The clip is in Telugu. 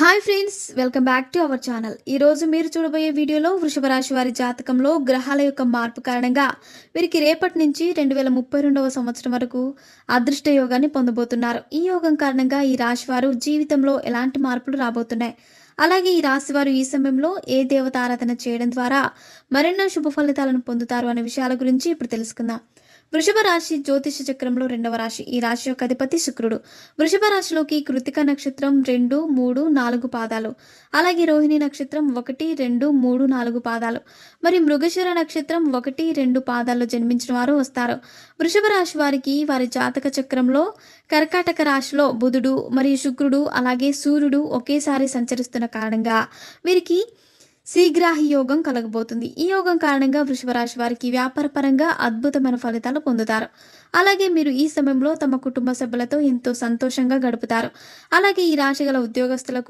Hi friends, welcome back to our channel. ఈరోజు మీరు చూడబోయే వీడియోలో వృషభ రాశి వారి జాతకంలో గ్రహాల యొక్క మార్పు కారణంగా వీరికి రేపటి నుంచి 2032వ సంవత్సరం వరకు అదృష్ట యోగాన్ని పొందబోతున్నారు. ఈ యోగం కారణంగా ఈ రాశి వారు జీవితంలో ఎలాంటి మార్పులు రాబోతున్నాయి, అలాగే ఈ రాశి వారు ఈ సమయంలో ఏ దేవత ఆరాధన చేయడం ద్వారా మరెన్నో శుభ ఫలితాలను పొందుతారు అనే విషయాల గురించి ఇప్పుడు తెలుసుకుందాం. వృషభ రాశి జ్యోతిష చక్రంలో రెండవ రాశి. ఈ రాశి యొక్క అధిపతి శుక్రుడు. వృషభ రాశిలోకి కృతిక నక్షత్రం 2, 3, 4 పాదాలు, అలాగే రోహిణి నక్షత్రం 1, 2, 3, 4 పాదాలు, మరి మృగశిర నక్షత్రం 1, 2 పాదాల్లో జన్మించిన వారు వస్తారు. వృషభ రాశి వారికి వారి జాతక చక్రంలో కర్కాటక రాశిలో బుధుడు మరియు శుక్రుడు అలాగే సూర్యుడు ఒకేసారి సంచరిస్తున్న కారణంగా వీరికి శీఘ్రాహి యోగం కలగబోతుంది. ఈ యోగం కారణంగా వృషభ రాశి వారికి వ్యాపారపరంగా అద్భుతమైన ఫలితాలు పొందుతారు. అలాగే మీరు ఈ సమయంలో తమ కుటుంబ సభ్యులతో ఎంతో సంతోషంగా గడుపుతారు. అలాగే ఈ రాశి గల ఉద్యోగస్తులకు